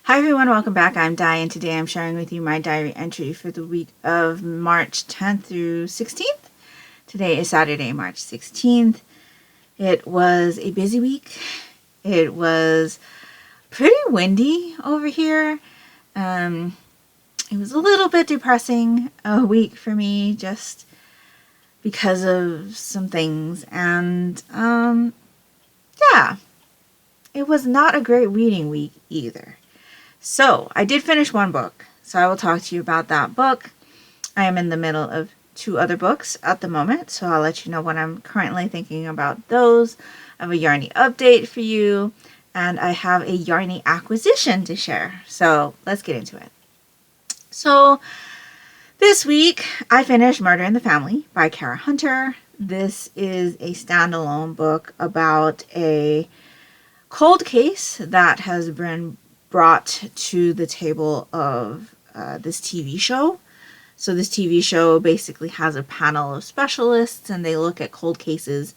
Hi everyone, welcome back. I'm Di, and today I'm sharing with you my diary entry for the week of March 10th through 16th. Today is Saturday, March 16th. It was a busy week. It was pretty windy over here. It was a little bit depressing a week for me just because of some things. And yeah, it was not a great reading week either. So, I did finish one book, so I will talk to you about that book. I am in the middle of two other books at the moment, so I'll let you know what I'm currently thinking about those. I have a Yarnie update for you, and I have a Yarnie acquisition to share. So, let's get into it. So, this week, I finished Murder in the Family by Cara Hunter. This is a standalone book about a cold case that has been brought to the table of this TV show. So this TV show basically has a panel of specialists, and they look at cold cases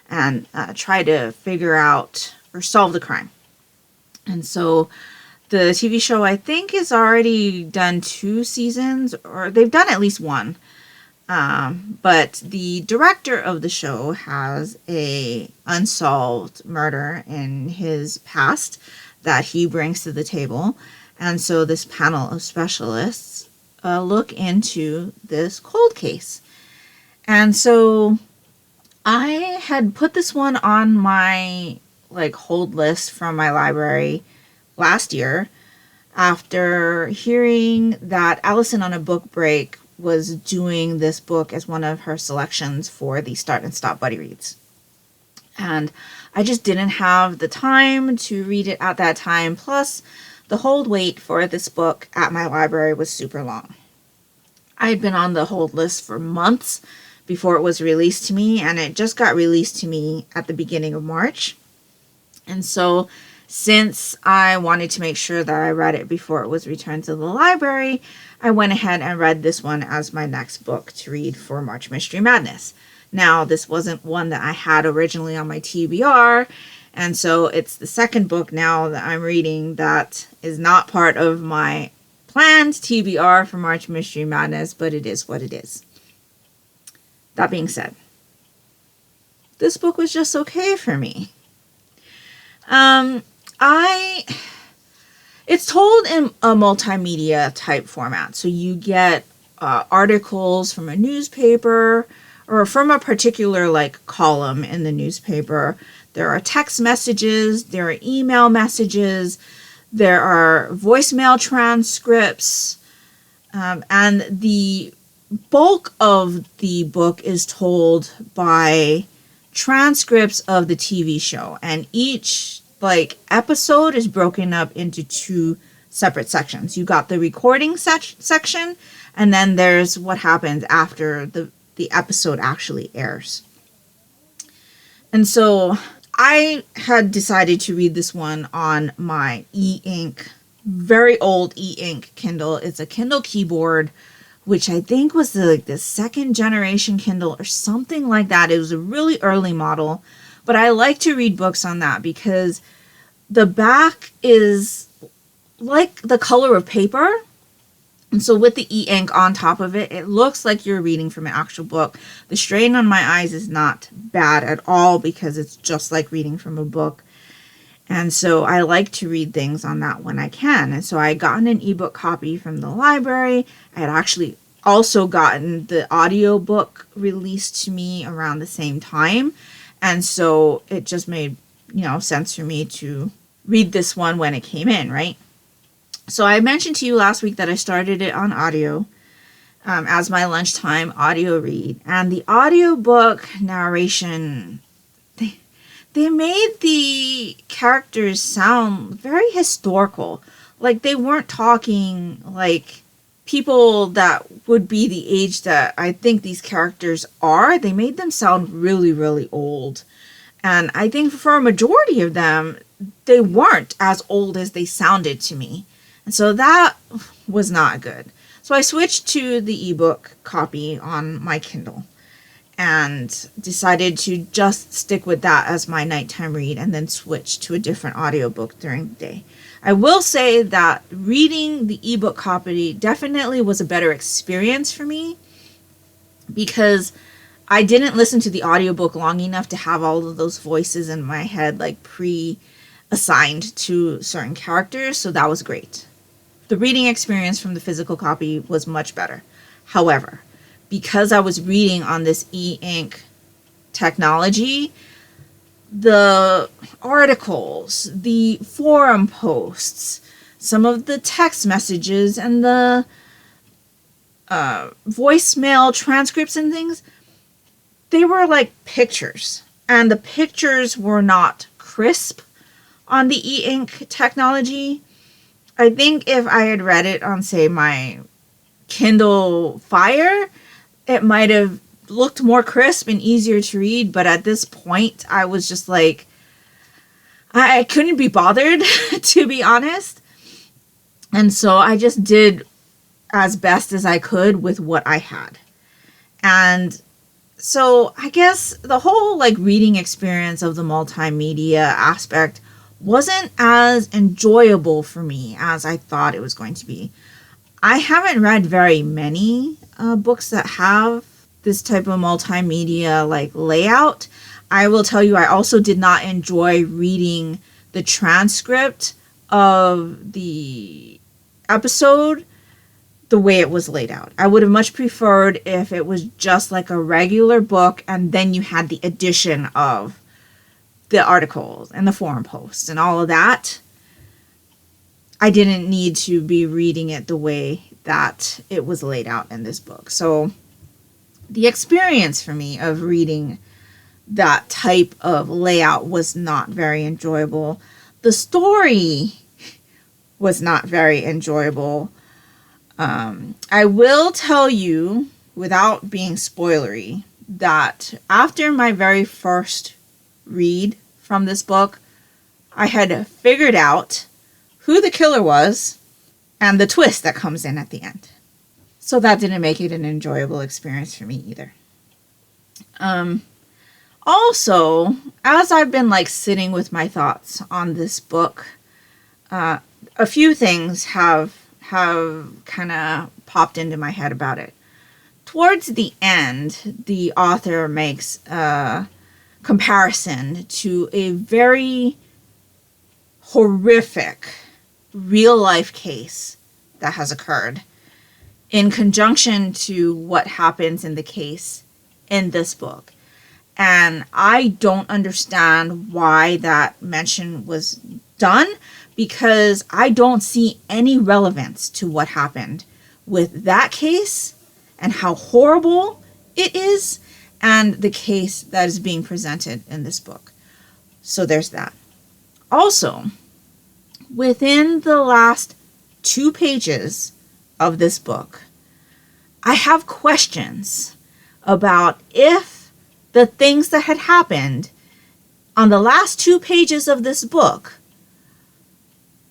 and try to figure out or solve the crime. And so the TV show, I think, is already done 2 seasons, or they've done at least 1. But the director of the show has a unsolved murder in his past that he brings to the table. And so this panel of specialists look into this cold case. And so I had put this one on my hold list from my library last year after hearing that Allison on a Book Break was doing this book as one of her selections for the Start and Stop Buddy Reads. And I just didn't have the time to read it at that time. Plus, the hold wait for this book at my library was super long. I had been on the hold list for months before it was released to me, and it just got released to me at the beginning of March. And so, since I wanted to make sure that I read it before it was returned to the library, I went ahead and read this one as my next book to read for March Mystery Madness. Now, this wasn't one that I had originally on my TBR, and so it's the second book now that I'm reading that is not part of my planned TBR for March Mystery Madness, but it is what it is. That being said, this book was just okay for me. It's told in a multimedia type format, so you get articles from a newspaper or from a particular column in the newspaper. There are text messages, there are email messages, there are voicemail transcripts, and the bulk of the book is told by transcripts of the TV show, and each episode is broken up into 2 separate sections. You got the recording section, and then there's what happens after the episode actually airs. And so I had decided to read this one on my e-ink, very old e-ink Kindle. It's a Kindle keyboard, which I think was the 2nd generation Kindle or something like that. It was a really early model, but I like to read books on that because the back is like the color of paper. And so with the e-ink on top of it, it looks like you're reading from an actual book. The strain on my eyes is not bad at all because it's just like reading from a book. And so I like to read things on that when I can. And so I got an ebook copy from the library. I had actually also gotten the audiobook released to me around the same time. And so it just made, sense for me to read this one when it came in, right? So I mentioned to you last week that I started it on audio as my lunchtime audio read. And the audiobook narration, they made the characters sound very historical. Like they weren't talking like people that would be the age that I think these characters are. They made them sound really, really old. And I think for a majority of them, they weren't as old as they sounded to me. And so that was not good. So I switched to the ebook copy on my Kindle and decided to just stick with that as my nighttime read and then switch to a different audiobook during the day. I will say that reading the ebook copy definitely was a better experience for me, because I didn't listen to the audiobook long enough to have all of those voices in my head like pre-assigned to certain characters, so that was great. The reading experience from the physical copy was much better. However, because I was reading on this e-ink technology, the articles, the forum posts, some of the text messages, and the voicemail transcripts and things, they were like pictures. And the pictures were not crisp on the e-ink technology. I think if I had read it on, say, my Kindle Fire, it might have looked more crisp and easier to read. But at this point, I was just like, I couldn't be bothered, to be honest. And so I just did as best as I could with what I had. And so I guess the whole like reading experience of the multimedia aspect wasn't as enjoyable for me as I thought it was going to be. I haven't read very many books that have this type of multimedia like layout. I will tell you, I also did not enjoy reading the transcript of the episode the way it was laid out. I would have much preferred if it was just like a regular book and then you had the addition of the articles and the forum posts and all of that. I didn't need to be reading it the way that it was laid out in this book. So the experience for me of reading that type of layout was not very enjoyable. The story was not very enjoyable. I will tell you, without being spoilery, that after my very first read from this book, I had figured out who the killer was and the twist that comes in at the end. So that didn't make it an enjoyable experience for me either. Also, as I've been like sitting with my thoughts on this book, a few things have kind of popped into my head about it. Towards the end, the author makes a comparison to a very horrific real-life case that has occurred in conjunction to what happens in the case in this book. And I don't understand why that mention was done, because I don't see any relevance to what happened with that case and how horrible it is and the case that is being presented in this book. So there's that. Also, within the last 2 pages of this book, I have questions about if the things that had happened on the last 2 pages of this book,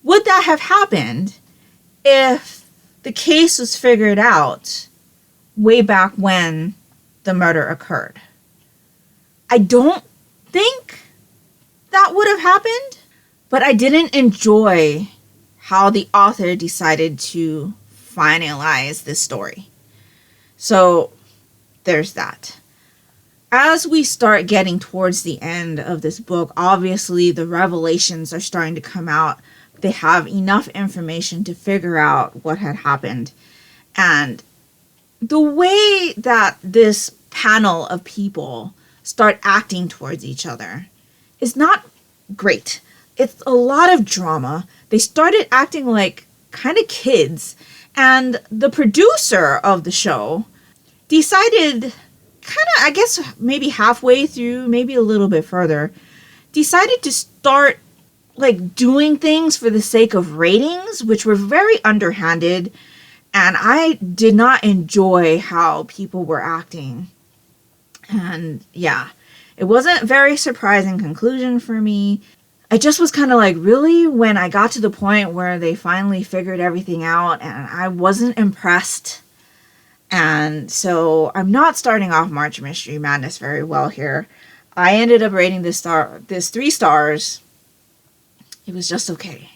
would that have happened if the case was figured out way back when the murder occurred? I don't think that would have happened, but I didn't enjoy how the author decided to finalize this story. So there's that. As we start getting towards the end of this book, obviously the revelations are starting to come out. They have enough information to figure out what had happened. And the way that this panel of people start acting towards each other is not great. It's a lot of drama. They started acting like kind of kids. And the producer of the show decided, kind of, I guess, maybe halfway through, maybe a little bit further, decided to start like doing things for the sake of ratings, which were very underhanded. And I did not enjoy how people were acting. And yeah, it wasn't a very surprising conclusion for me. I just was kind of like, really? When I got to the point where they finally figured everything out, and I wasn't impressed. And so I'm not starting off March Mystery Madness very well here. I ended up rating this 3 stars. It was just okay.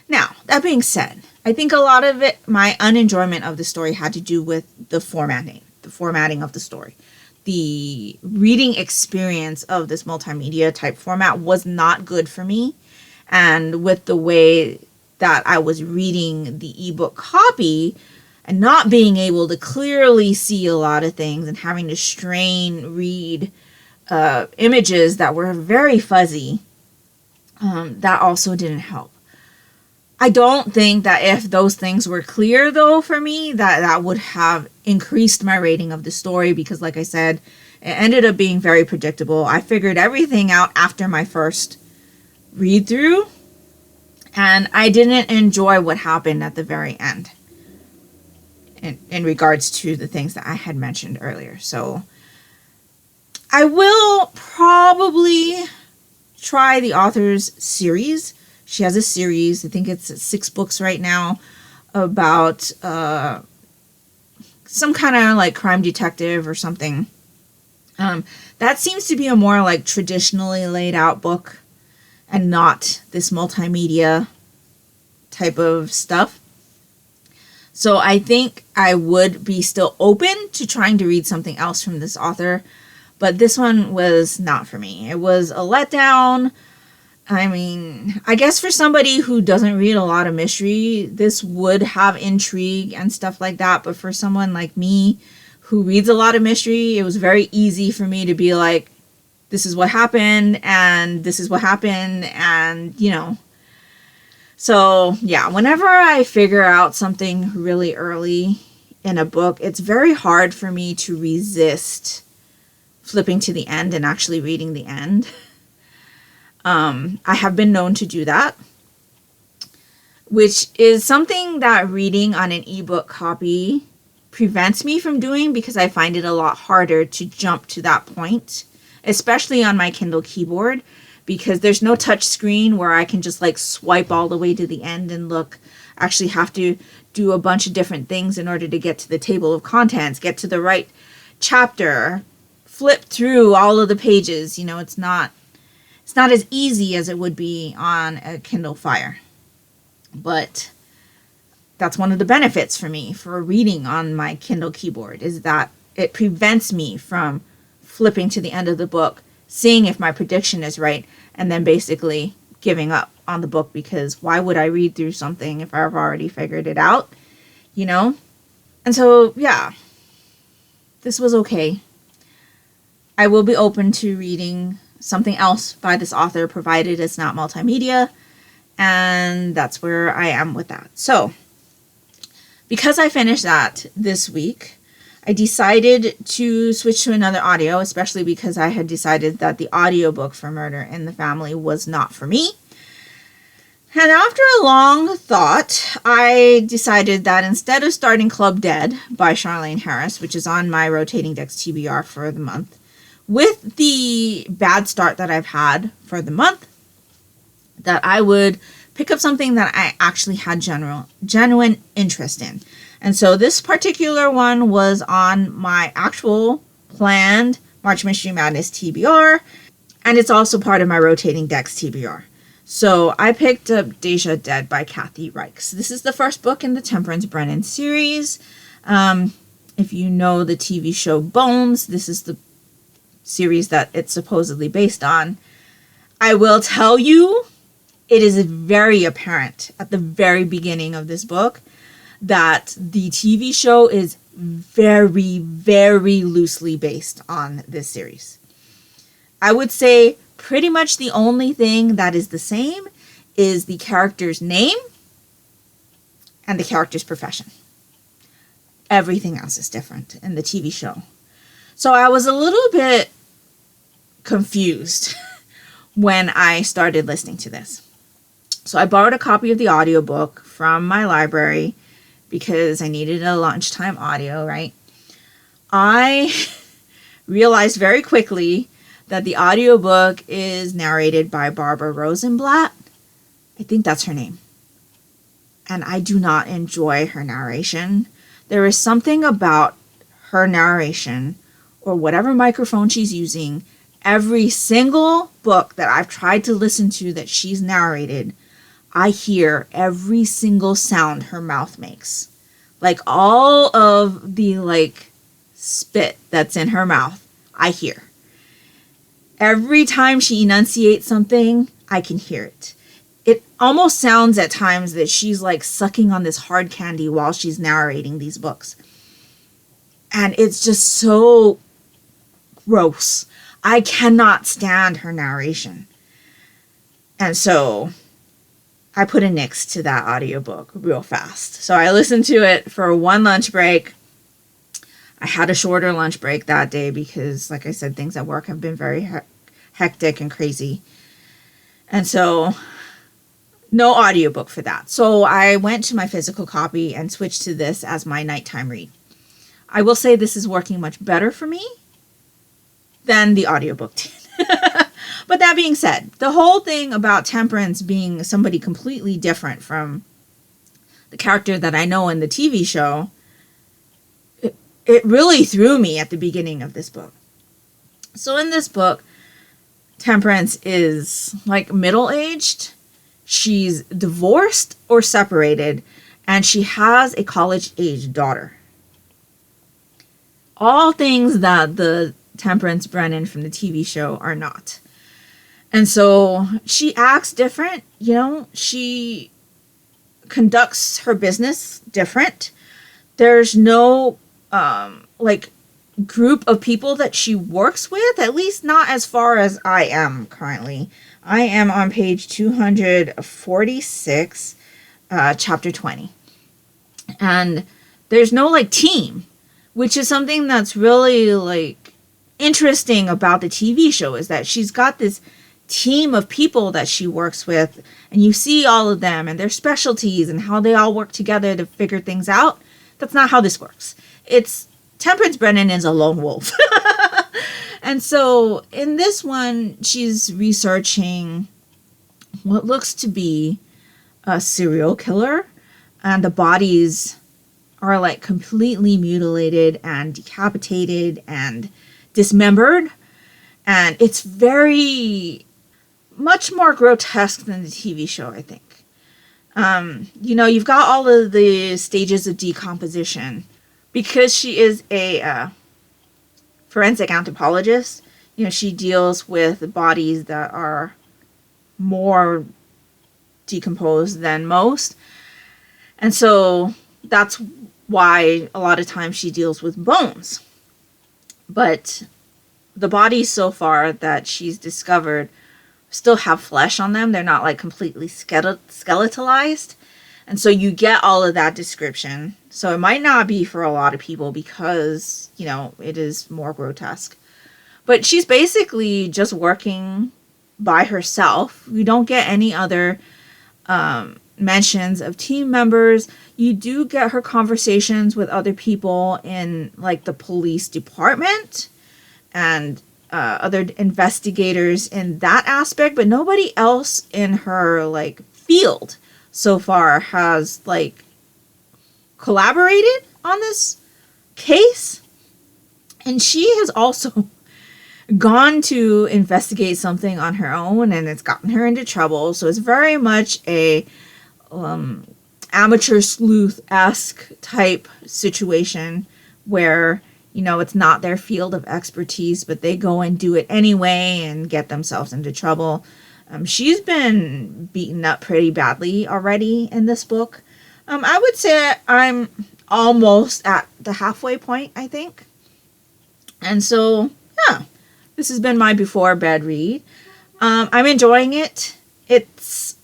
Now, that being said, I think a lot of it, my unenjoyment of the story had to do with the formatting of the story. The reading experience of this multimedia type format was not good for me. And with the way that I was reading the ebook copy and not being able to clearly see a lot of things and having to strain read images that were very fuzzy, that also didn't help. I don't think that if those things were clear, though, for me, that would have increased my rating of the story because, like I said, it ended up being very predictable. I figured everything out after my first read through, and I didn't enjoy what happened at the very end in regards to the things that I had mentioned earlier. So I will probably try the author's series. She has a series, I think it's 6 books right now, about some kind of like crime detective or something. That seems to be a more like traditionally laid out book and not this multimedia type of stuff. So I think I would be still open to trying to read something else from this author, but this one was not for me. It was a letdown. I mean, I guess for somebody who doesn't read a lot of mystery, this would have intrigue and stuff like that. But for someone like me who reads a lot of mystery, it was very easy for me to be like, this is what happened and this is what happened and, you know. So, yeah, whenever I figure out something really early in a book, it's very hard for me to resist flipping to the end and actually reading the end. I have been known to do that, which is something that reading on an ebook copy prevents me from doing because I find it a lot harder to jump to that point, especially on my Kindle keyboard, because there's no touch screen where I can just like swipe all the way to the end and look. I actually have to do a bunch of different things in order to get to the table of contents, get to the right chapter, flip through all of the pages. You know, it's not as easy as it would be on a Kindle Fire. But that's one of the benefits for me for reading on my Kindle keyboard, is that it prevents me from flipping to the end of the book, seeing if my prediction is right, and then basically giving up on the book, because why would I read through something if I've already figured it out, you know? And so, yeah, this was okay. I will be open to reading something else by this author, provided it's not multimedia, and that's where I am with that. So, because I finished that this week, I decided to switch to another audio, especially because I had decided that the audiobook for Murder in the Family was not for me. And after a long thought, I decided that instead of starting Club Dead by Charlaine Harris, which is on my Rotating Decks TBR for the month, with the bad start that I've had for the month, that I would pick up something that I actually had genuine interest in. And so this particular one was on my actual planned March Mystery Madness TBR, and it's also part of my Rotating Decks TBR. So I picked up Deja Dead by Kathy Reichs. This is the first book in the Temperance Brennan series. If you know the TV show Bones, this is the series that it's supposedly based on. I will tell you, it is very apparent at the very beginning of this book that the TV show is very, very loosely based on this series. I would say pretty much the only thing that is the same is the character's name and the character's profession. Everything else is different in the TV show. So I was a little bit confused when I started listening to this. So I borrowed a copy of the audiobook from my library because I needed a lunchtime audio, right? I realized very quickly that the audiobook is narrated by Barbara Rosenblatt. I think that's her name. And I do not enjoy her narration. There is something about her narration, or whatever microphone she's using, every single book that I've tried to listen to that she's narrated, I hear every single sound her mouth makes. Like all of the like spit that's in her mouth, I hear. Every time she enunciates something, I can hear it. It almost sounds at times that she's like sucking on this hard candy while she's narrating these books. And it's just so gross. I cannot stand her narration. And so I put a nix to that audiobook real fast. So I listened to it for one lunch break. I had a shorter lunch break that day because, like I said, things at work have been very hectic and crazy. And so no audiobook for that. So I went to my physical copy and switched to this as my nighttime read. I will say this is working much better for me than the audiobook did. But that being said, the whole thing about Temperance being somebody completely different from the character that I know in the TV show, it really threw me at the beginning of this book. So in this book, Temperance is like middle-aged. She's divorced or separated, and she has a college-age daughter. All things that the Temperance Brennan from the TV show are not. And so she acts different, you know, she conducts her business different. There's no like group of people that she works with, at least not as far as I am currently. I am on page 246, chapter 20. And there's no like team, which is something that's really like interesting about the TV show, is that she's got this team of people that she works with, and you see all of them and their specialties and how they all work together to figure things out. That's not how this works. It's Temperance Brennan is a lone wolf. And so in this one, she's researching what looks to be a serial killer, and the bodies are like completely mutilated and decapitated and dismembered. And it's very much more grotesque than the TV show, I think. You know, you've got all of the stages of decomposition. Because she is a forensic anthropologist, you know, she deals with bodies that are more decomposed than most. And so that's why a lot of times she deals with bones. But the bodies so far that she's discovered still have flesh on them. They're not like completely skeletalized. And so you get all of that description. So it might not be for a lot of people because, you know, it is more grotesque. But she's basically just working by herself. We don't get any other mentions of team members. You do get her conversations with other people in like the police department and other investigators in that aspect, but nobody else in her like field so far has like collaborated on this case. And she has also gone to investigate something on her own, and it's gotten her into trouble. So it's very much a amateur sleuth-esque type situation where, you know, it's not their field of expertise, but they go and do it anyway and get themselves into trouble. She's been beaten up pretty badly already in this book. I would say I'm almost at the halfway point, I think. And so, yeah, this has been my before bed read. I'm enjoying it. It's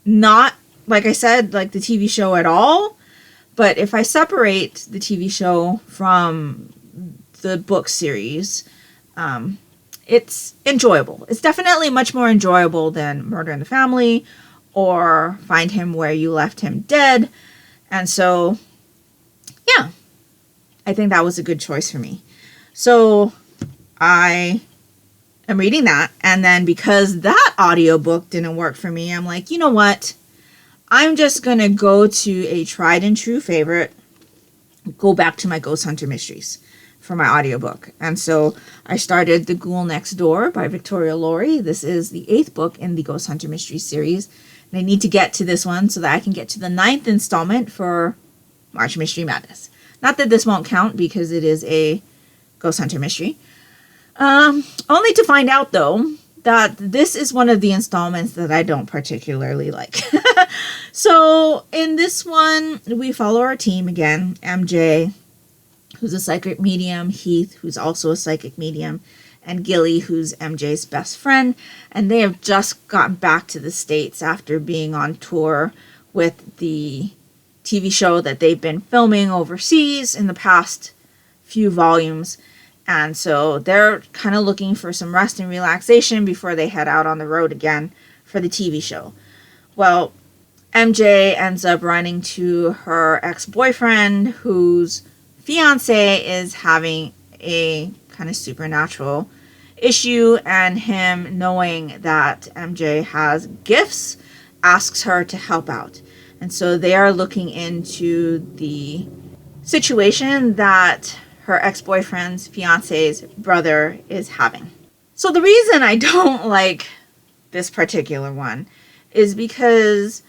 not, like I said, like the TV show at all. But if I separate the TV show from the book series, it's enjoyable. It's definitely much more enjoyable than Murder in the Family or Find Him Where You Left Him Dead. And so, yeah, I think that was a good choice for me. So I am reading that. And then because that audiobook didn't work for me, I'm like, you know what? I'm just going to go to a tried and true favorite, go back to my Ghost Hunter Mysteries for my audiobook. And so I started The Ghoul Next Door by Victoria Laurie. This is the 8th book in the Ghost Hunter Mysteries series. And I need to get to this one so that I can get to the 9th installment for March Mystery Madness. Not that this won't count because it is a Ghost Hunter mystery. Only to find out, though, that this is one of the installments that I don't particularly like. So in this one, we follow our team again. MJ, who's a psychic medium, Heath, who's also a psychic medium, and Gilly, who's MJ's best friend. And they have just gotten back to the States after being on tour with the TV show that they've been filming overseas in the past few volumes. And so they're kind of looking for some rest and relaxation before they head out on the road again for the TV show. Well, MJ ends up running to her ex-boyfriend, whose fiance is having a kind of supernatural issue, and him, knowing that MJ has gifts, asks her to help out. And so they are looking into the situation that her ex-boyfriend's fiance's brother is having. So the reason I don't like this particular one is because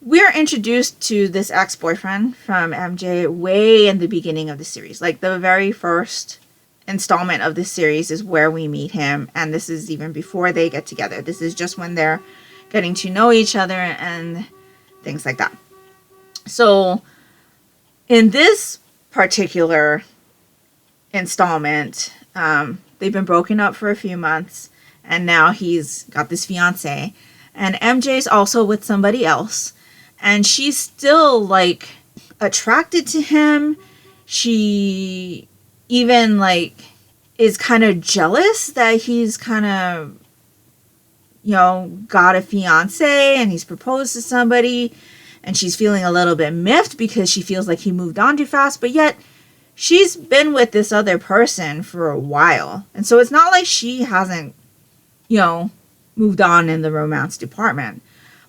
we're introduced to this ex-boyfriend from MJ way in the beginning of the series. Like, the very first installment of this series is where we meet him, and this is even before they get together. This is just when they're getting to know each other and things like that. So in this particular installment, they've been broken up for a few months, and now he's got this fiance, and MJ's also with somebody else, and she's still like attracted to him. She even like is kind of jealous that he's kind of, you know, got a fiance and he's proposed to somebody, and she's feeling a little bit miffed because she feels like he moved on too fast, but yet she's been with this other person for a while. And so it's not like she hasn't, you know, moved on in the romance department.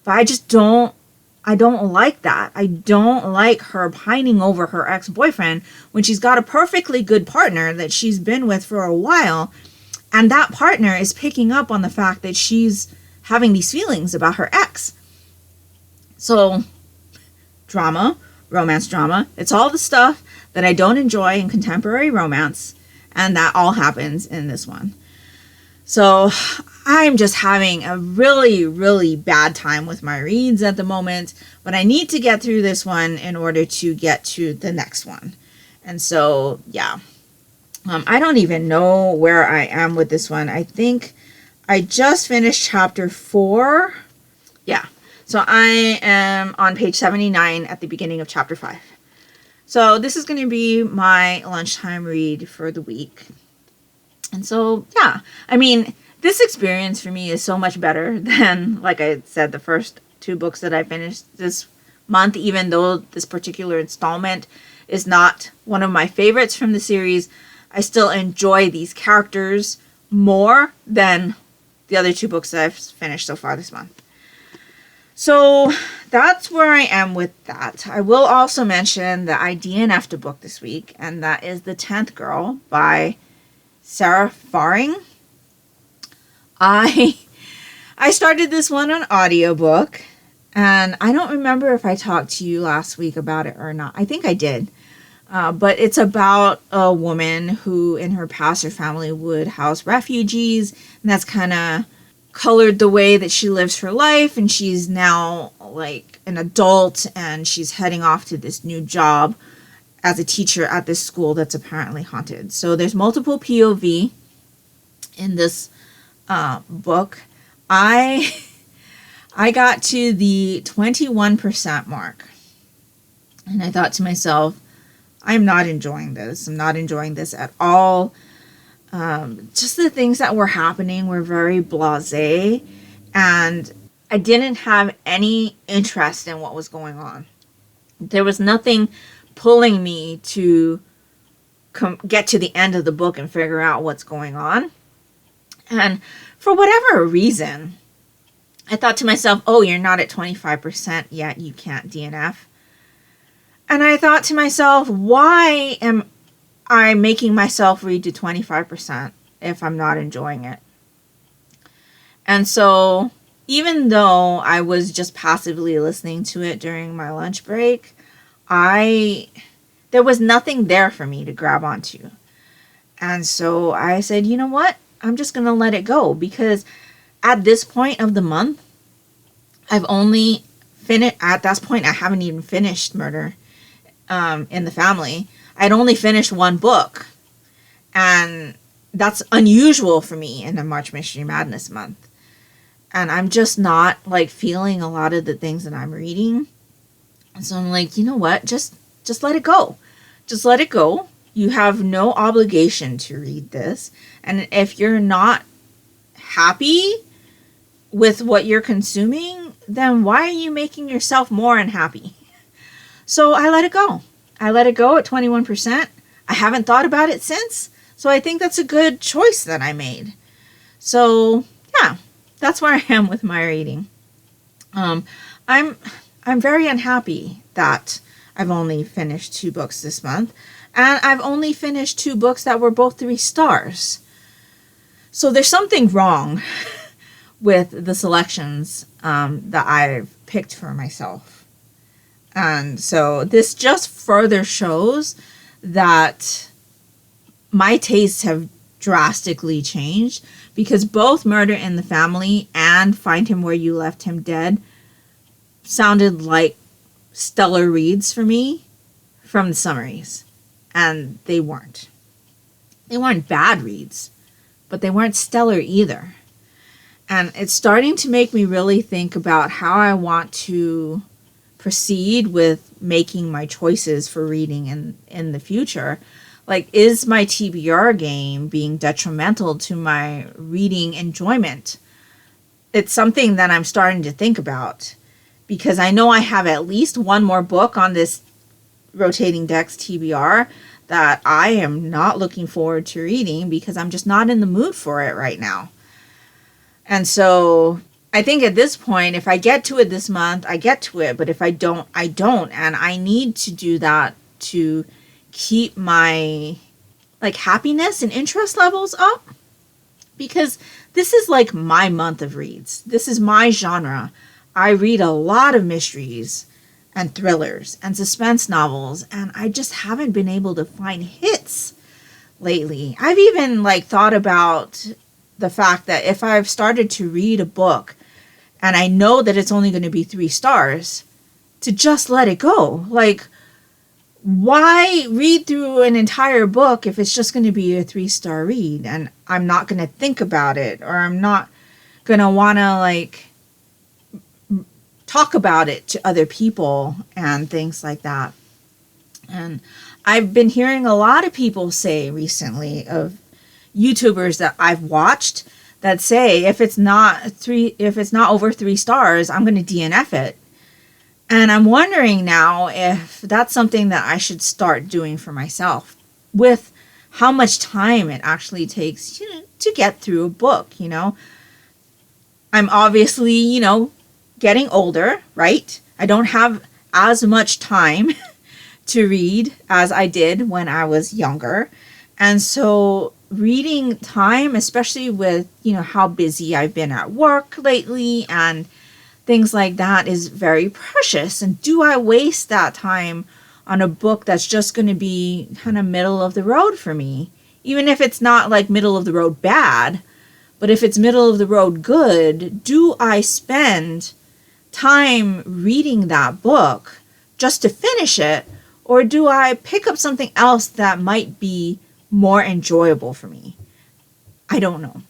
But I don't like that. I don't like her pining over her ex-boyfriend when she's got a perfectly good partner that she's been with for a while. And that partner is picking up on the fact that she's having these feelings about her ex. So, drama, romance drama, it's all the stuff that I don't enjoy in contemporary romance, and that all happens in this one. So I'm just having a really, really bad time with my reads at the moment, but I need to get through this one in order to get to the next one. And so, yeah, I don't even know where I am with this one. I think I just finished chapter 4. Yeah, so I am on page 79 at the beginning of chapter 5. So this is going to be my lunchtime read for the week. And so, yeah, I mean, this experience for me is so much better than, like I said, the first 2 books that I finished this month, even though this particular installment is not one of my favorites from the series. I still enjoy these characters more than the other 2 books that I've finished so far this month. So that's where I am with that. I will also mention that I DNF'd a book this week, and that is The 10th Girl by Sara. I started this one on audiobook, and I don't remember if I talked to you last week about it or not. I think I did. But it's about a woman who in her past, her family would house refugees, and that's kind of colored the way that she lives her life. And she's now like an adult, and she's heading off to this new job as a teacher at this school that's apparently haunted. So there's multiple POV in this book. I got to the 21% mark, and I thought to myself, I'm not enjoying this. I'm not enjoying this at all. Just the things that were happening were very blasé, and I didn't have any interest in what was going on. There was nothing pulling me to get to the end of the book and figure out what's going on. And for whatever reason, I thought to myself, oh, you're not at 25% yet, you can't DNF. And I thought to myself, why am I making myself read to 25% if I'm not enjoying it? And so even though I was just passively listening to it during my lunch break, there was nothing there for me to grab onto. And so I said, you know what? I'm just going to let it go, because at this point of the month, I've only finished, at that point, I haven't even finished Murder in the Family. I'd only finished one book. And that's unusual for me in a March Mystery Madness month. And I'm just not like feeling a lot of the things that I'm reading. And so I'm like, you know what? Just let it go. Just let it go. You have no obligation to read this. And if you're not happy with what you're consuming, then why are you making yourself more unhappy? So I let it go. I let it go at 21%. I haven't thought about it since. So I think that's a good choice that I made. So yeah, that's where I am with my reading. I'm very unhappy that I've only finished 2 books this month. And I've only finished 2 books that were both 3 stars. So there's something wrong with the selections that I've picked for myself. And so this just further shows that my tastes have drastically changed, because both Murder in the Family and Find Him Where You Left Him Dead sounded like stellar reads for me from the summaries. And they weren't. They weren't bad reads, but they weren't stellar either. And it's starting to make me really think about how I want to proceed with making my choices for reading in the future. Like, is my TBR game being detrimental to my reading enjoyment? It's something that I'm starting to think about, because I know I have at least one more book on this Rotating Decks TBR that I am not looking forward to reading, because I'm just not in the mood for it right now. And so I think at this point, if I get to it this month, I get to it. But if I don't, I don't. And I need to do that to keep my happiness and interest levels up, because this is like my month of reads. This is my genre. I read a lot of mysteries and thrillers and suspense novels, and I just haven't been able to find hits lately. I've even thought about the fact that if I've started to read a book and I know that it's only going to be 3 stars, to just let it go. Why read through an entire book if it's just going to be a 3-star read, and I'm not going to think about it, or I'm not going to want to talk about it to other people and things like that. And I've been hearing a lot of people say recently, of YouTubers that I've watched, that say if it's not over 3 stars, I'm going to DNF it. And I'm wondering now if that's something that I should start doing for myself, with how much time it actually takes to get through a book. I'm obviously, getting older, right? I don't have as much time to read as I did when I was younger. And so reading time, especially with, how busy I've been at work lately and things like that, is very precious. And do I waste that time on a book that's just going to be kind of middle of the road for me? Even if it's not middle of the road bad, but if it's middle of the road good, do I spend time reading that book just to finish it, or do I pick up something else that might be more enjoyable for me? I don't know.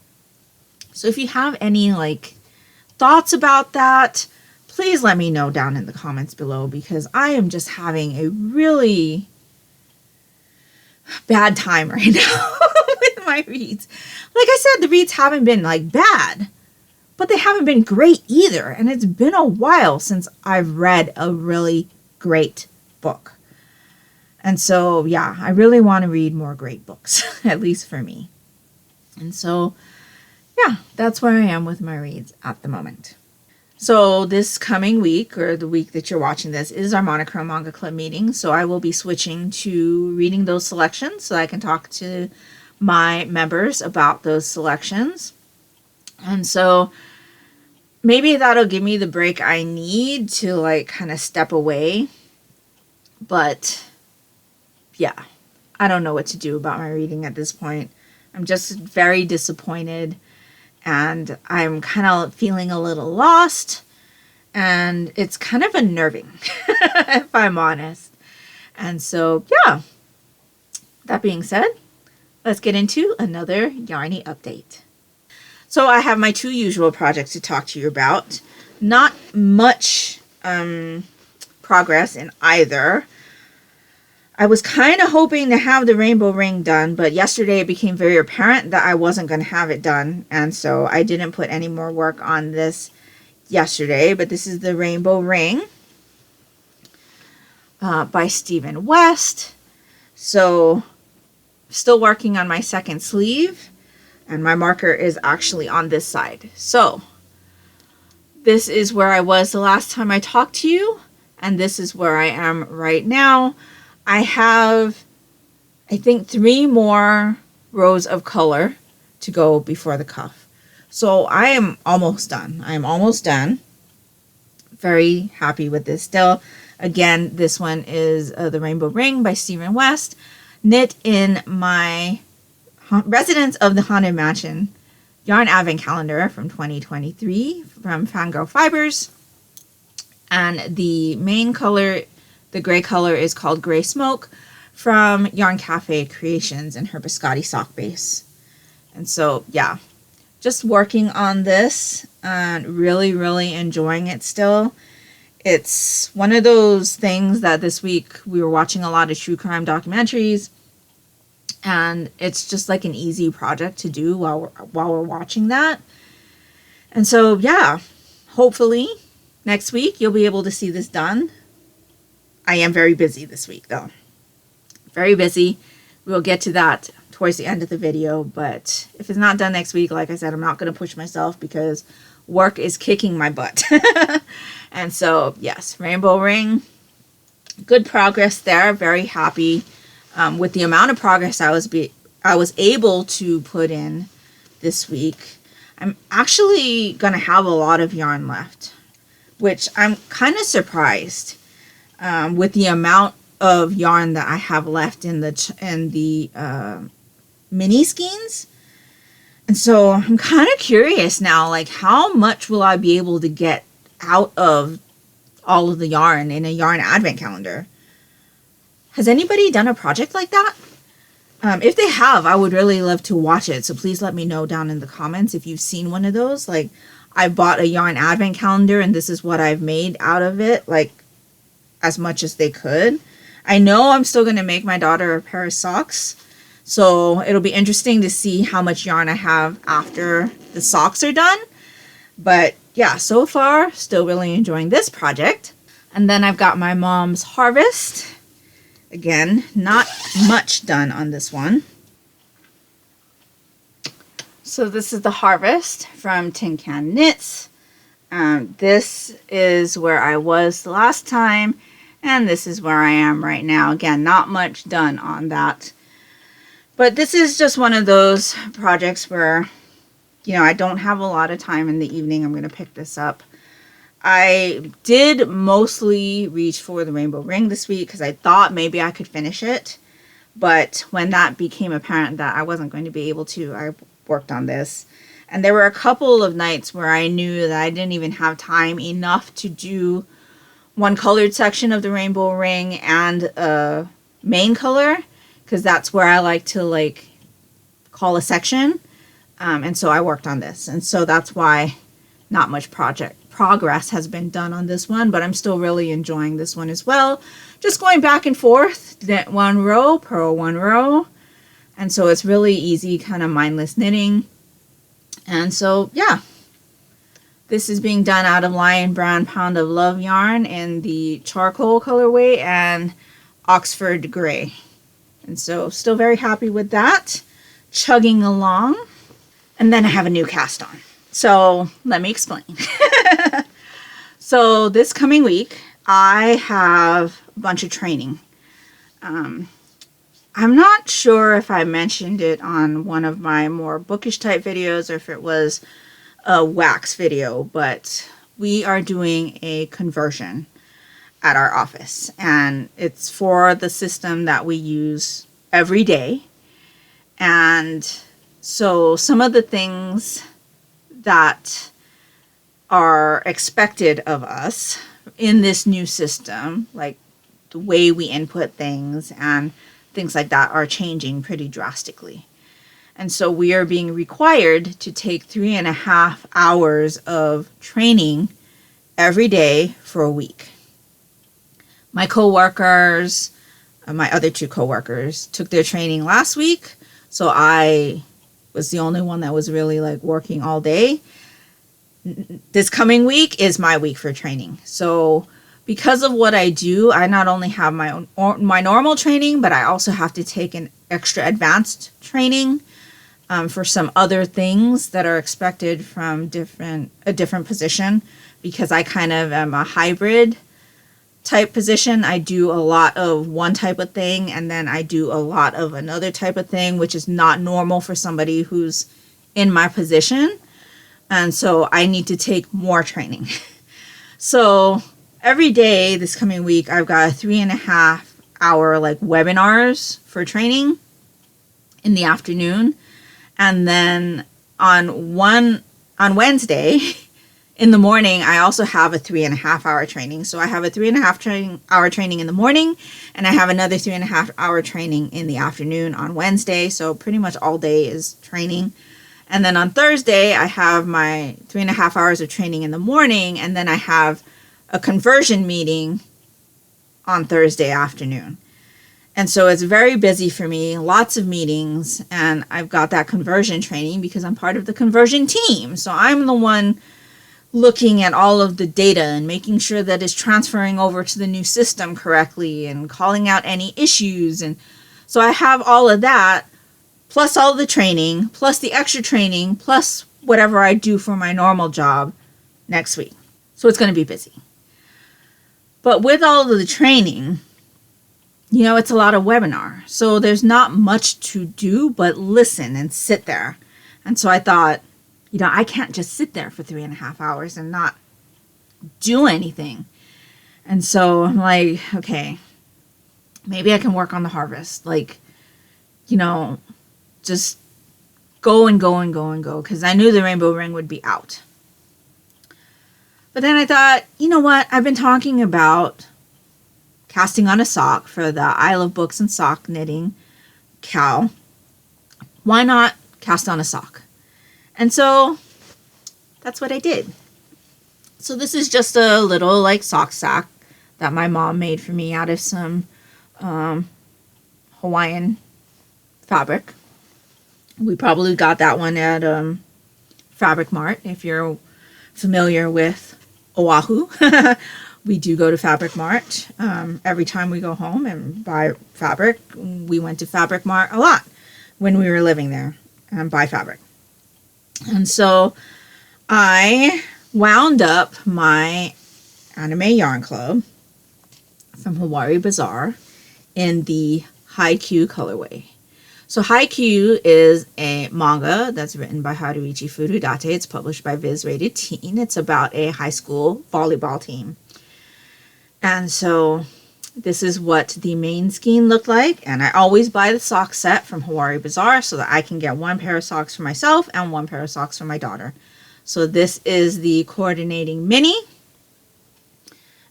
So if you have any thoughts about that, please let me know down in the comments below, because I am just having a really bad time right now with my reads. Like I said, the reads haven't been bad, but they haven't been great either. And it's been a while since I've read a really great book. And so, yeah, I really want to read more great books, at least for me. And so, yeah, that's where I am with my reads at the moment. So this coming week, or the week that you're watching this, is our Monochrome Manga Club meeting. So I will be switching to reading those selections so I can talk to my members about those selections. And so maybe that'll give me the break I need to like kind of step away. But yeah, I don't know what to do about my reading at this point. I'm just very disappointed, and I'm kind of feeling a little lost, and it's kind of unnerving if I'm honest. And so yeah, that being said, let's get into another Yarnie update. So I have my 2 usual projects to talk to you about. Not much progress in either. I was kind of hoping to have the rainbow ring done, but yesterday it became very apparent that I wasn't going to have it done, and so I didn't put any more work on this yesterday. But this is the rainbow ring by Stephen West. So still working on my second sleeve, and my marker is actually on this side. So this is where I was the last time I talked to you, and this is where I am right now. I have, I think, 3 more rows of color to go before the cuff. So I am almost done. I am almost done. Very happy with this still. Again, this one is the Rainbow Ring by Stephen West, knit in my Residents of the Haunted Mansion yarn advent calendar from 2023 from Fangirl Fibers. And the main color, the gray color, is called Gray Smoke from Yarn Cafe Creations and her biscotti sock base. And so, yeah, just working on this and really, really enjoying it still. It's one of those things that this week we were watching a lot of true crime documentaries, and it's just like an easy project to do while we're watching that. And so, yeah, hopefully next week you'll be able to see this done. I am very busy this week, though. Very busy. We'll get to that towards the end of the video, but if it's not done next week, like I said, I'm not going to push myself because work is kicking my butt. And so, yes, Rainbow Ring, good progress there. Very happy with the amount of progress I was able to put in this week. I'm actually going to have a lot of yarn left, which I'm kind of surprised with the amount of yarn that I have left in the mini skeins. And so I'm kind of curious now, like, how much will I be able to get out of all of the yarn in a yarn advent calendar? Has anybody done a project like that? If they have, I would really love to watch it. So please let me know down in the comments if you've seen one of those. Like, I bought a yarn advent calendar and this is what I've made out of it, like, as much as they could. I know I'm still going to make my daughter a pair of socks, so it'll be interesting to see how much yarn I have after the socks are done. But yeah, so far, still really enjoying this project. And then I've got my mom's harvest. Again, not much done on this one. So this is the harvest from TinCanKnits. This is where I was the last time, and this is where I am right now. Again, not much done on that. But this is just one of those projects where, you know, I don't have a lot of time in the evening. I'm going to pick this up. I did mostly reach for the rainbow ring this week because I thought maybe I could finish it. But when that became apparent that I wasn't going to be able to, I worked on this. And there were a couple of nights where I knew that I didn't even have time enough to do one colored section of the rainbow ring and a main color, because that's where I like to like call a section. And so I worked on this. And so that's why not much progress has been done on this one, but I'm still really enjoying this one as well. Just going back and forth, knit one row, purl one row. And so it's really easy, kind of mindless knitting. And so, yeah, this is being done out of Lion Brand Pound of Love yarn in the charcoal colorway and Oxford Gray. And so still very happy with that. Chugging along. And then I have a new cast on. So let me explain. So this coming week, I have a bunch of training. I'm not sure if I mentioned it on one of my more bookish type videos or if it was a wax video, but we are doing a conversion at our office, and it's for the system that we use every day. And so some of the things that are expected of us in this new system, like the way we input things and things like that, are changing pretty drastically. And so we are being required to take 3.5 hours of training every day for a week. My coworkers, my other 2 coworkers, took their training last week. So I was the only one that was really like working all day. This coming week is my week for training. So because of what I do, I not only have my normal training, but I also have to take an extra advanced training for some other things that are expected from a different position, because I kind of am a hybrid type position. I do a lot of one type of thing, and then I do a lot of another type of thing, which is not normal for somebody who's in my position. And so I need to take more training. So every day this coming week, I've got 3.5 hour like webinars for training in the afternoon. And then on Wednesday in the morning, I also have a 3.5 hour training. So I have a 3.5 hour training in the morning, and I have another 3.5 hour training in the afternoon on Wednesday. So pretty much all day is training. And then on Thursday, I have my 3.5 hours of training in the morning, and then I have a conversion meeting on Thursday afternoon. And so it's very busy for me, lots of meetings, and I've got that conversion training because I'm part of the conversion team. So I'm the one looking at all of the data and making sure that it's transferring over to the new system correctly and calling out any issues. And so I have all of that, plus all the training, plus the extra training, plus whatever I do for my normal job next week. So it's going to be busy. But with all of the training, you know, it's a lot of webinar. So there's not much to do but listen and sit there. And so I thought, you know, I can't just sit there for 3.5 hours and not do anything. And so I'm like, okay, maybe I can work on the harvest. Like, you know, just go and go and go and go, because I knew the rainbow ring would be out. But then I thought, you know what? I've been talking about casting on a sock for the I Love Books and Sock Knitting cow. Why not cast on a sock? And so that's what I did. So this is just a little like sock sack that my mom made for me out of some Hawaiian fabric. We probably got that one at Fabric Mart. If you're familiar with Oahu, we do go to Fabric Mart every time we go home and buy fabric. We went to Fabric Mart a lot when we were living there and buy fabric. And so I wound up my anime yarn club from Hawari Bazaar in the Haikyuu colorway. So Haikyuu is a manga that's written by Haruichi Furudate. It's published by Viz Rated Teen. It's about a high school volleyball team. And so this is what the main skein looked like. And I always buy the sock set from Hawari Bazaar so that I can get one pair of socks for myself and one pair of socks for my daughter. So this is the coordinating mini.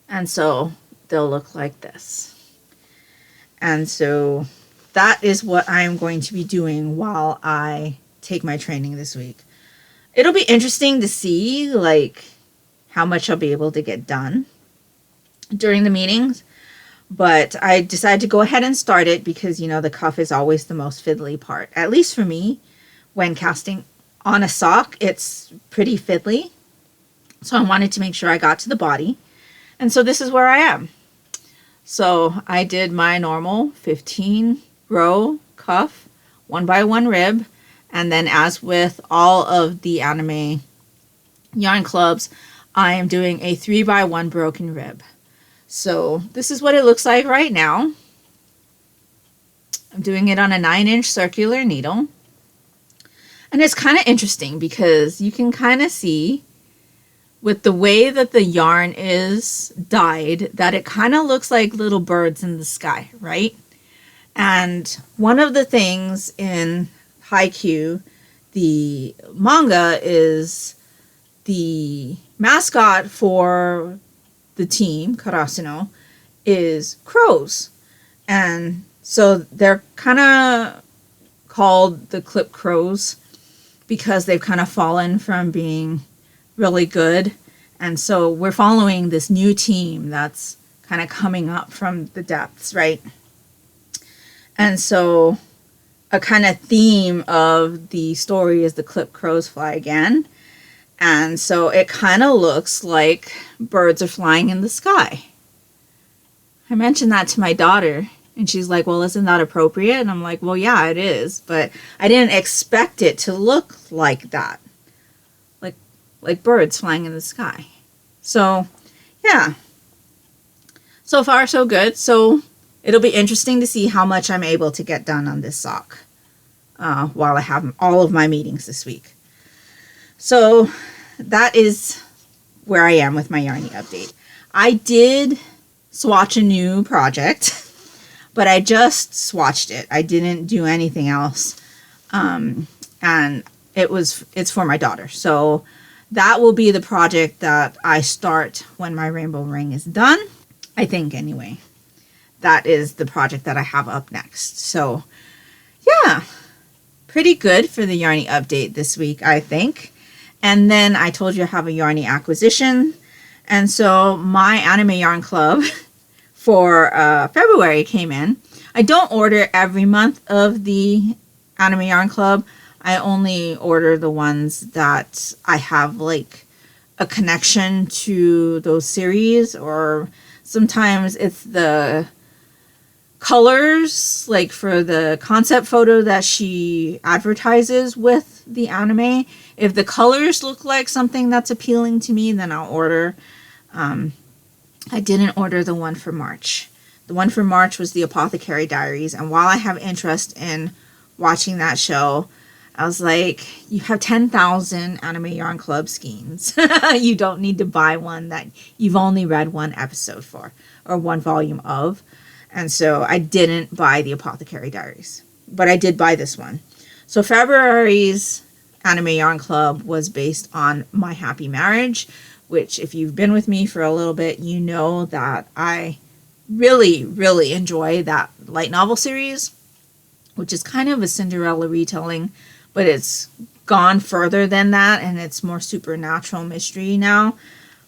And so they'll look like this. And so that is what I am going to be doing while I take my training this week. It'll be interesting to see like how much I'll be able to get done during the meetings. But I decided to go ahead and start it because, you know, the cuff is always the most fiddly part. At least for me, when casting on a sock, it's pretty fiddly. So I wanted to make sure I got to the body. And so this is where I am. So I did my normal 15 row cuff, 1x1 rib. And then as with all of the anime yarn clubs, I am doing a 3x1 broken rib. So this is what it looks like right now. I'm doing it on a 9-inch circular needle. And it's kind of interesting because you can kind of see with the way that the yarn is dyed that it kind of looks like little birds in the sky, right? And one of the things in Haikyuu, the manga, is the mascot for the team, Karasuno, is crows. And so they're kind of called the clip crows because they've kind of fallen from being really good. And so we're following this new team that's kind of coming up from the depths, right? And so a kind of theme of the story is the clip crows fly again. And so it kind of looks like birds are flying in the sky. I mentioned that to my daughter, and she's like, well, isn't that appropriate? And I'm like, well, yeah, it is. But I didn't expect it to look like that. Like birds flying in the sky. So, yeah. So far, so good. So it'll be interesting to see how much I'm able to get done on this sock while I have all of my meetings this week. So that is where I am with my Yarnie update. I did swatch a new project, but I just swatched it. I didn't do anything else. And it's for my daughter. So that will be the project that I start when my rainbow ring is done. I think anyway. That is the project that I have up next. So yeah, pretty good for the Yarnie update this week, I think. And then I told you I have a Yarnie acquisition. And so my anime yarn club for February came in. I don't order every month of the anime yarn club. I only order the ones that I have like a connection to those series, or sometimes it's the colors, like for the concept photo that she advertises with the anime. If the colors look like something that's appealing to me, then I'll order. I didn't order the one for March. The one for March was the Apothecary Diaries, and while I have interest in watching that show, I was like, you have 10,000 Anime Yarn Club skeins. You don't need to buy one that you've only read one episode for, or one volume of. And so I didn't buy the Apothecary Diaries, but I did buy this one. So February's Anime Yarn Club was based on My Happy Marriage, which if you've been with me for a little bit, you know that I really, really enjoy that light novel series, which is kind of a Cinderella retelling, but it's gone further than that, and it's more supernatural mystery now.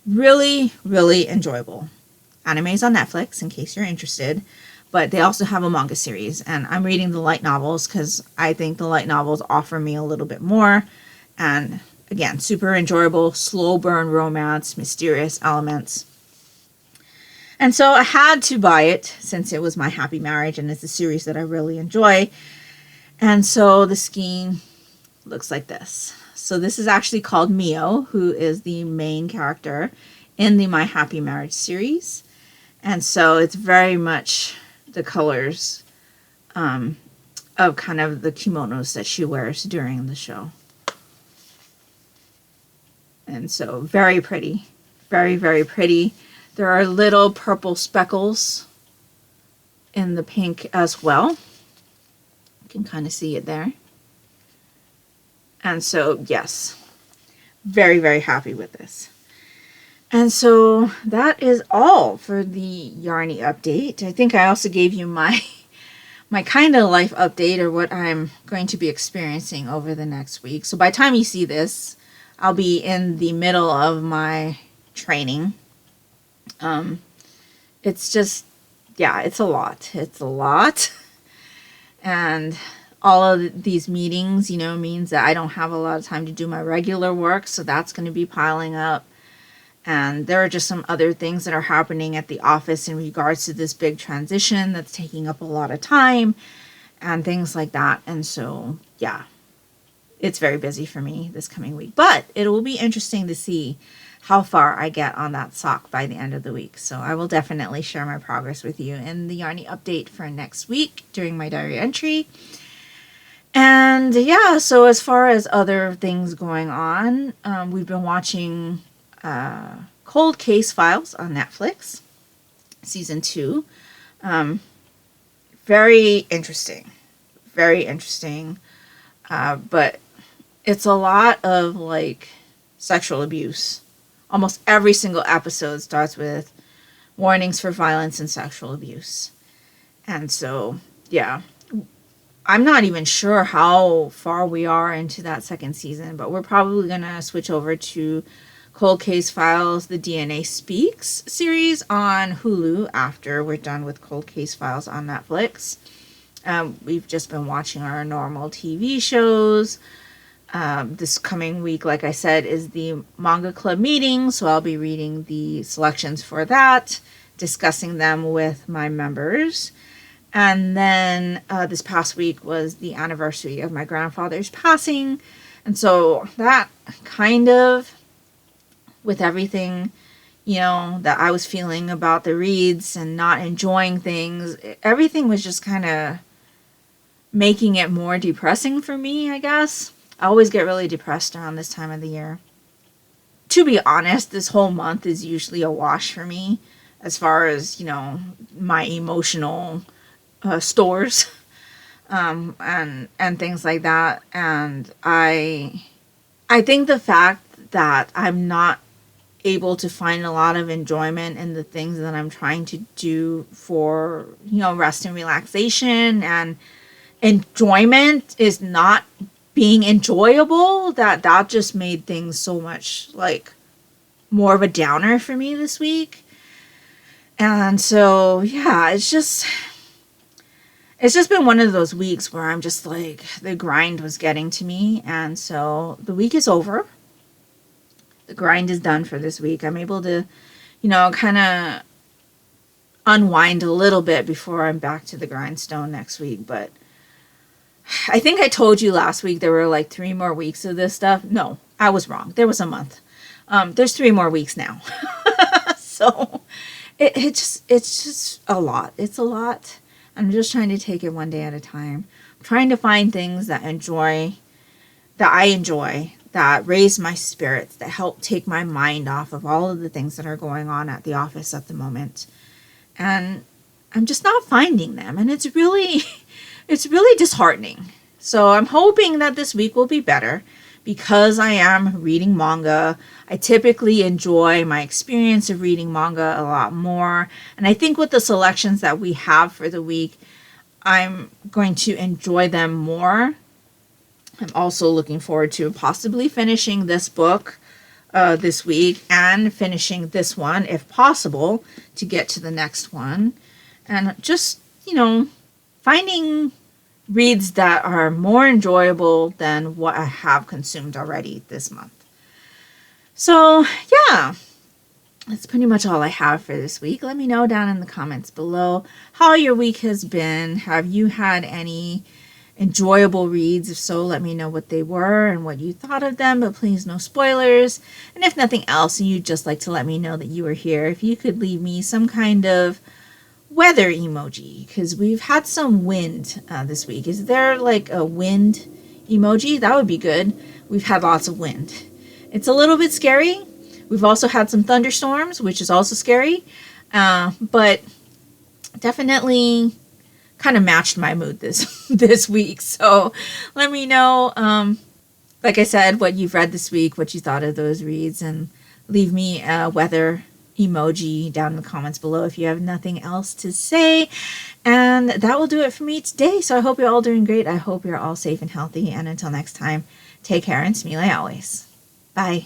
Really, really enjoyable. Anime's on Netflix, in case you're interested, but they also have a manga series, and I'm reading the light novels because I think the light novels offer me a little bit more, and again, super enjoyable, slow burn romance, mysterious elements. And so I had to buy it since it was My Happy Marriage, and it's a series that I really enjoy. And so the skein looks like this. So this is actually called Mio, who is the main character in the My Happy Marriage series. And so it's very much the colors of kind of the kimonos that she wears during the show. And so very pretty. Very, very pretty. There are little purple speckles in the pink as well. You can kind of see it there. And so, yes, very, very happy with this. And so that is all for the Yarnie update. I think I also gave you my kind of life update, or what I'm going to be experiencing over the next week. So by the time you see this, I'll be in the middle of my training. It's just, yeah, it's a lot. It's a lot. And all of these meetings, means that I don't have a lot of time to do my regular work. So that's going to be piling up. And there are just some other things that are happening at the office in regards to this big transition that's taking up a lot of time and things like that. And so, yeah, it's very busy for me this coming week. But it will be interesting to see how far I get on that sock by the end of the week. So I will definitely share my progress with you in the Yarnie update for next week during my diary entry. And yeah, so as far as other things going on, we've been watching Cold Case Files on Netflix, season 2. Very interesting. Very interesting. But it's a lot of like sexual abuse. Almost every single episode starts with warnings for violence and sexual abuse. And so, yeah, I'm not even sure how far we are into that second season, but we're probably going to switch over to Cold Case Files, the DNA Speaks series on Hulu after we're done with Cold Case Files on Netflix. We've just been watching our normal TV shows. This coming week, like I said, is the manga club meeting, so I'll be reading the selections for that, discussing them with my members. And then this past week was the anniversary of my grandfather's passing, and so that kind of, with everything, that I was feeling about the reads and not enjoying things, everything was just kind of making it more depressing for me, I guess. I always get really depressed around this time of the year. To be honest, this whole month is usually a wash for me as far as, my emotional stores and things like that. And I think the fact that I'm not able to find a lot of enjoyment in the things that I'm trying to do for, rest and relaxation, and enjoyment is not being enjoyable, that just made things so much like more of a downer for me this week. And so, yeah, it's just been one of those weeks where I'm just like, the grind was getting to me. And so the week is over. The grind is done for this week. I'm able to, kind of unwind a little bit before I'm back to the grindstone next week. But I think I told you last week there were like 3 more weeks of this stuff. No, I was wrong. There was a month. There's 3 more weeks now. So it's just a lot. It's a lot. I'm just trying to take it one day at a time. I'm trying to find things that I enjoy, that raise my spirits, that help take my mind off of all of the things that are going on at the office at the moment. And I'm just not finding them. And it's really disheartening. So I'm hoping that this week will be better, because I am reading manga. I typically enjoy my experience of reading manga a lot more. And I think with the selections that we have for the week, I'm going to enjoy them more. I'm also looking forward to possibly finishing this book this week, and finishing this one if possible to get to the next one. And just, finding reads that are more enjoyable than what I have consumed already this month. So, yeah, that's pretty much all I have for this week. Let me know down in the comments below how your week has been. Have you had any enjoyable reads? If so, let me know what they were and what you thought of them, but please no spoilers. And if nothing else, and you'd just like to let me know that you were here, if you could leave me some kind of weather emoji, because we've had some wind this week. Is there like a wind emoji? That would be good. We've had lots of wind. It's a little bit scary. We've also had some thunderstorms, which is also scary, but definitely kind of matched my mood this week. So let me know, like I said, what you've read this week, what you thought of those reads, and leave me a weather emoji down in the comments below if you have nothing else to say. And that will do it for me today. So I hope you're all doing great. I hope you're all safe and healthy. And until next time, take care and smile always. Bye.